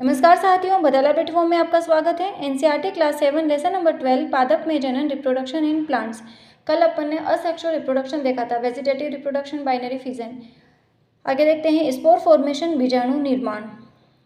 नमस्कार साथियों, बदला प्लेटफॉर्म में आपका स्वागत है। एनसीईआरटी क्लास 7 लेसन नंबर 12 पादप में जनन रिप्रोडक्शन इन प्लांट्स। कल अपन ने असेक्सुअल रिप्रोडक्शन देखा था, वेजिटेटिव रिप्रोडक्शन, बाइनरी फिजन। आगे देखते हैं स्पोर फॉर्मेशन, बीजाणु निर्माण।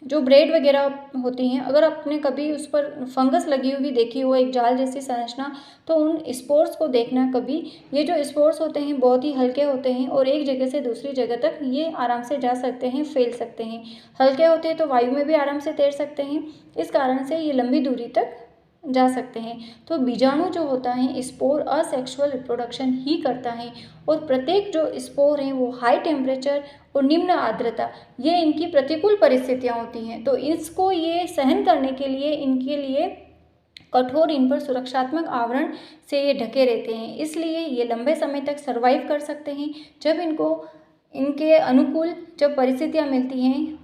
जो ब्रेड वगैरह होती हैं, अगर आपने कभी उस पर फंगस लगी हुई देखी हो, एक जाल जैसी संरचना, तो उन स्पोर्स को देखना कभी। ये जो स्पोर्स होते हैं बहुत ही हल्के होते हैं और एक जगह से दूसरी जगह तक ये आराम से जा सकते हैं, फैल सकते हैं। हल्के होते हैं तो वायु में भी आराम से तैर सकते हैं, इस कारण से ये लंबी दूरी तक जा सकते हैं। तो बीजाणु जो होता है स्पोर असेक्सुअल रिप्रोडक्शन ही करता है और प्रत्येक जो स्पोर हैं वो हाई टेम्परेचर और निम्न आर्द्रता, ये इनकी प्रतिकूल परिस्थितियाँ होती हैं। तो इसको ये सहन करने के लिए इनके लिए कठोर, इन पर सुरक्षात्मक आवरण से ये ढके रहते हैं, इसलिए ये लंबे समय तक सर्वाइव कर सकते हैं। जब इनको इनके अनुकूल जब परिस्थितियाँ मिलती हैं,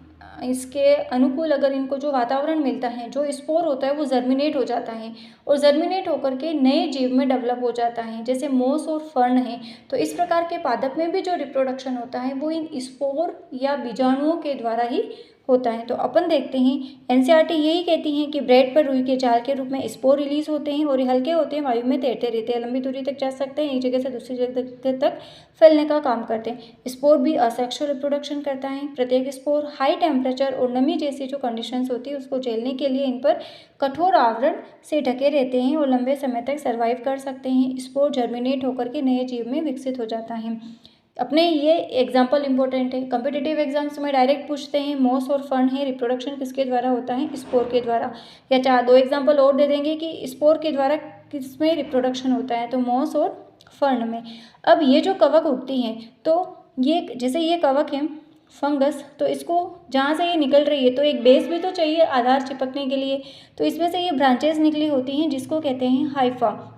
इसके अनुकूल अगर इनको जो वातावरण मिलता है, जो स्पोर होता है वो जर्मिनेट हो जाता है और जर्मिनेट होकर के नए जीव में डेवलप हो जाता है, जैसे मोस और फर्न है। तो इस प्रकार के पादप में भी जो रिप्रोडक्शन होता है वो इन स्पोर या बीजाणुओं के द्वारा ही होता है। तो अपन देखते हैं एनसीईआरटी यही कहती है कि ब्रेड पर रुई के जाल के रूप में स्पोर रिलीज होते हैं और ये हल्के होते हैं, वायु में तैरते रहते हैं, लंबी दूरी तक जा सकते हैं, एक जगह से दूसरी जगह तक फैलने का काम करते हैं। स्पोर भी असेक्सुअल रिप्रोडक्शन करता है। प्रत्येक स्पोर हाई टेम्परेचर और नमी जैसी जो कंडीशंस होती है उसको झेलने के लिए इन पर कठोर आवरण से ढके रहते हैं और लंबे समय तक सर्वाइव कर सकते हैं। स्पोर जर्मिनेट होकर के नए जीव में विकसित हो जाता है। अपने ये एग्जाम्पल इंपॉर्टेंट है, कम्पिटिटिव एग्जाम्स में डायरेक्ट पूछते हैं मोस और फर्न है, रिप्रोडक्शन किसके द्वारा होता है, स्पोर के द्वारा। या चार दो एग्जाम्पल और दे देंगे कि स्पोर के द्वारा किसमें रिप्रोडक्शन होता है, तो मोस और फर्न में। अब ये जो कवक उगती हैं, तो ये जैसे ये कवक है फंगस, तो इसको जहाँ से ये निकल रही है तो एक बेस भी तो चाहिए आधार चिपकने के लिए, तो इसमें से ये ब्रांचेस निकली होती हैं जिसको कहते हैं हाइफा।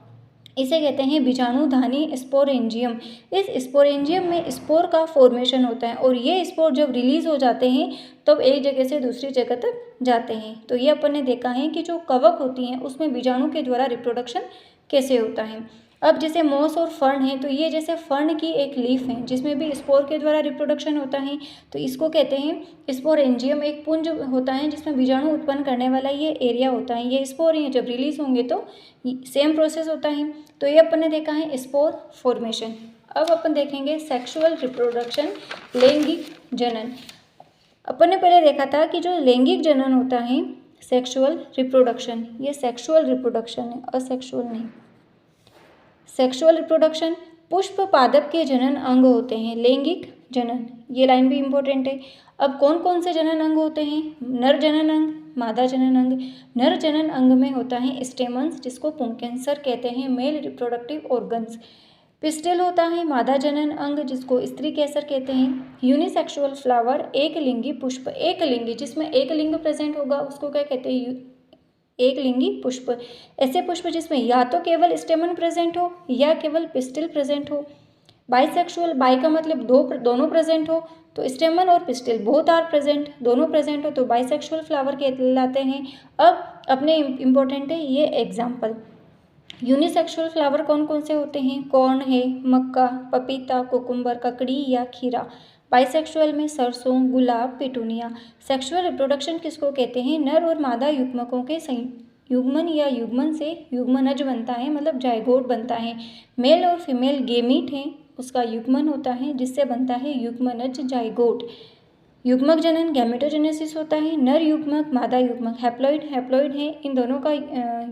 इसे कहते हैं बीजाणुधानी स्पोरेंजियम। इस स्पोरेंजियम में स्पोर का फॉर्मेशन होता है और ये स्पोर जब रिलीज हो जाते हैं तब एक जगह से दूसरी जगह तक जाते हैं। तो ये अपन ने देखा है कि जो कवक होती हैं उसमें बीजाणु के द्वारा रिप्रोडक्शन कैसे होता है। अब जैसे मोस और फर्न है, तो ये जैसे फर्न की एक लीफ है जिसमें भी स्पोर के द्वारा रिप्रोडक्शन होता है, तो इसको कहते हैं स्पोरेंजियम। एक पुंज होता है जिसमें बीजाणु उत्पन्न करने वाला ये एरिया होता है, ये स्पोर हैं, जब रिलीज होंगे तो सेम प्रोसेस होता है। तो ये अपन ने देखा है स्पोर फॉर्मेशन। अब अपन देखेंगे सेक्सुअल रिप्रोडक्शन, लैंगिक जनन। अपन ने पहले देखा था कि जो लैंगिक जनन होता है सेक्सुअल रिप्रोडक्शन, ये सेक्सुअल रिप्रोडक्शन है, असेक्सुअल नहीं। सेक्सुअल रिप्रोडक्शन पुष्प पादप के जनन अंग होते हैं। लैंगिक जनन, ये लाइन भी इम्पोर्टेंट है। अब कौन कौन से जनन अंग होते हैं, नर जनन अंग, मादा जनन अंग। नर जनन अंग में होता है स्टेमन्स, जिसको पुंकेसर कहते हैं, मेल रिप्रोडक्टिव ऑर्गन्स। पिस्टिल होता है मादा जनन अंग, जिसको स्त्री कैसर कहते हैं। यूनिसेक्सुअल फ्लावर, एक लिंगी पुष्प, एक लिंगी जिसमें एक लिंग प्रेजेंट होगा उसको क्या कहते हैं, एक लिंगी पुष्प। ऐसे पुष्प जिसमें या तो केवल स्टेमन प्रेजेंट हो या केवल पिस्टिल प्रेजेंट हो। बाइसेक्सुअल, बाई का मतलब दोनों प्रेजेंट हो, तो स्टेमन और पिस्टिल बोथ आर प्रेजेंट, दोनों प्रेजेंट हो तो बाइसेक्सुअल फ्लावर कहलाते हैं। अब अपने इम्पोर्टेंट है ये एग्जाम्पल। यूनिसेक्सुअल फ्लावर कौन कौन से होते हैं, कॉर्न है, मक्का, पपीता, कोकुम्बर, ककड़ी या खीरा। बाइसेक्सुअल में सरसों, गुलाब, पिटूनिया। सेक्सुअल रिप्रोडक्शन किसको कहते हैं, नर और मादा युग्मकों के युग्मन या युग्मन से युग्मनज बनता है, मतलब जायगोट बनता है। मेल और फीमेल गेमीट हैं, उसका युग्मन होता है जिससे बनता है युग्मनज, जायगोट। युग्मक जनन गैमेटोजेनेसिस होता है, नर युग्मक, मादा युग्मक। हैप्लॉइड, हैप्लॉइड है, इन दोनों का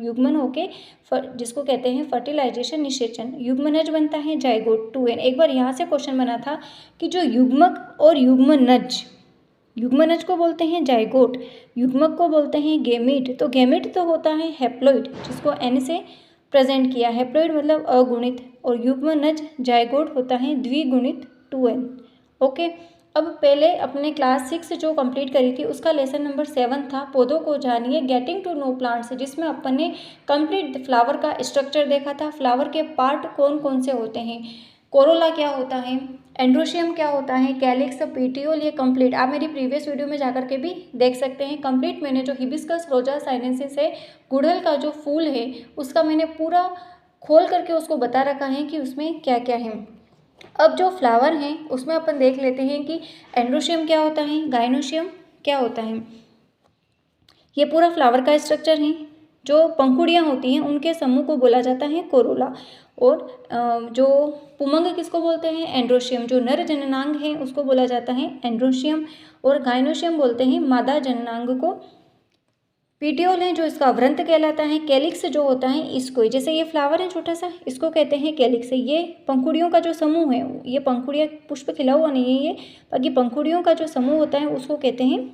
युग्मन होके जिसको कहते हैं फर्टिलाइजेशन, निषेचन। युग्मनज बनता है जाइगोट, 2n। एक बार यहाँ से क्वेश्चन बना था कि जो युग्मक और युग्मनज, युग्मनज को बोलते हैं जाइगोट, युग्मक को बोलते हैं गेमीट। तो गेमीट तो होता है हैप्लॉइड, जिसको n से प्रेजेंट किया, हैप्लॉइड मतलब अगुणित, और युग्मनज जाइगोट होता है द्विगुणित, 2n। ओके। अब पहले अपने क्लास 6 जो कंप्लीट करी थी उसका लेसन नंबर 7 था, पौधों को जानिए, गेटिंग टू नो प्लांट्स, जिसमें अपन ने कंप्लीट फ्लावर का स्ट्रक्चर देखा था। फ्लावर के पार्ट कौन कौन से होते हैं, कोरोला क्या होता है, एंड्रोशियम क्या होता है, कैलिक्स, पेटियोल, ये कंप्लीट आप मेरी प्रीवियस वीडियो में जाकर के भी देख सकते हैं। कंप्लीट मैंने जो हिबिस्कस रोजा साइनेंसिस है, गुड़हल का जो फूल है, उसका मैंने पूरा खोल करके उसको बता रखा है कि उसमें क्या क्या है। अब जो फ्लावर हैं उसमें अपन देख लेते हैं कि एंड्रोशियम क्या होता है, गाइनोशियम क्या होता है। ये पूरा फ्लावर का स्ट्रक्चर है। जो पंखुड़ियाँ होती हैं उनके समूह को बोला जाता है कोरोला। और जो पुमंग किसको बोलते हैं? एंड्रोशियम। जो नर जननांग है उसको बोला जाता है एंड्रोशियम, और गाइनोशियम बोलते हैं मादा जननांग को। पीटियोल है जो इसका वृंत कहलाता है। कैलिक्स जो होता है इसको, जैसे ये फ्लावर है छोटा सा, इसको कहते हैं कैलिक्स। ये पंखुड़ियों का जो समूह है, ये पंखुड़ियाँ, पुष्प खिला हुआ नहीं है ये, बाकी पंखुड़ियों का जो समूह होता है उसको कहते हैं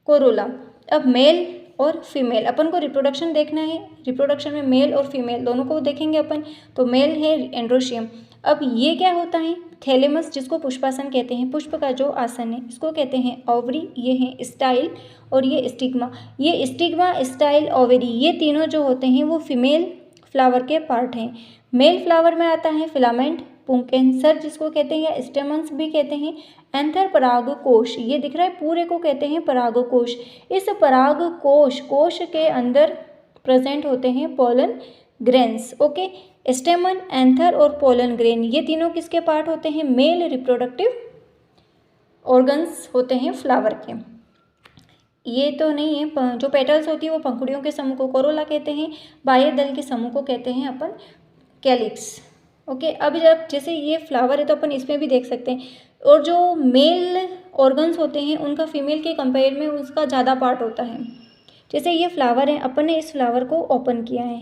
कोरोला। अब मेल और फीमेल, अपन को रिप्रोडक्शन देखना है। रिप्रोडक्शन में मेल और फीमेल दोनों को देखेंगे अपन। तो मेल है एंड्रोशियम। अब ये क्या होता है? थैलेमस, जिसको पुष्पासन कहते हैं, पुष्प का जो आसन है इसको कहते हैं ओवरी। ये है स्टाइल और ये स्टिग्मा। ये स्टिग्मा, स्टाइल, ओवरी, ये तीनों जो होते हैं वो फीमेल फ्लावर के पार्ट हैं। मेल फ्लावर में आता है फिलामेंट, पुंकेसर जिसको कहते हैं, या स्टेमन्स भी कहते हैं। एंथर परागकोश, ये दिख रहा है, पूरे को कहते हैं परागकोश। इस परागकोश कोश के अंदर प्रेजेंट होते हैं पोलन ग्रेन्स। ओके, स्टेमन, एंथर और पोलन ग्रेन, ये तीनों किसके पार्ट होते हैं? मेल रिप्रोडक्टिव ऑर्गन्स होते हैं फ्लावर के। ये तो नहीं है, जो पेटल्स होती है वो पंखुड़ियों के समूह को कोरोला कहते हैं। बाह्य दल के समूह को कहते हैं अपन कैलिक्स। ओके, अब जब जैसे ये फ्लावर है तो अपन इसमें भी देख सकते हैं, और जो मेल ऑर्गन्स होते हैं उनका फीमेल के कंपेयर में उसका ज़्यादा पार्ट होता है। जैसे ये फ्लावर है, अपन ने इस फ्लावर को ओपन किया है,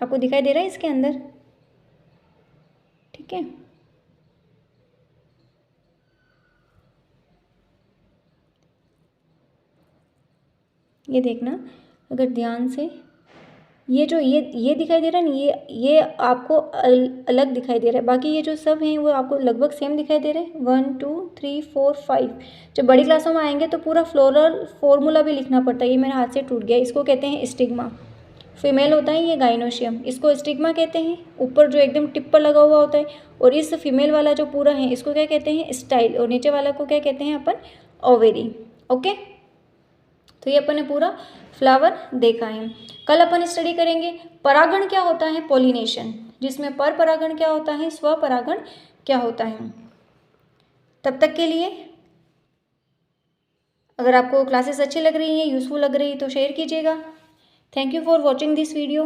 आपको दिखाई दे रहा है इसके अंदर, ठीक है। ये देखना अगर ध्यान से, ये जो ये दिखाई दे रहा है ना, ये आपको अलग दिखाई दे रहा है, बाकी ये जो सब हैं वो आपको लगभग सेम दिखाई दे रहे हैं। 1 2 3 4 5। जब बड़ी क्लासों में आएंगे तो पूरा फ्लोरल फॉर्मूला भी लिखना पड़ता है। ये मेरे हाथ से टूट गया। इसको कहते हैं स्टिग्मा। फीमेल होता है ये गाइनोशियम, इसको स्टिग्मा कहते हैं। ऊपर जो एकदम टिप पर लगा हुआ होता है, और इस फीमेल वाला जो पूरा है इसको क्या कहते हैं? स्टाइल। और नीचे वाला को क्या कहते हैं अपन? ओवेरी। ओके, तो ये अपन ने पूरा फ्लावर देखा है। कल अपन स्टडी करेंगे परागण क्या होता है, पॉलिनेशन, जिसमें पर परागण क्या होता है, स्वपरागण क्या होता है। तब तक के लिए अगर आपको क्लासेस अच्छी लग रही हैं, यूजफुल लग रही है तो शेयर कीजिएगा। Thank you for watching this video.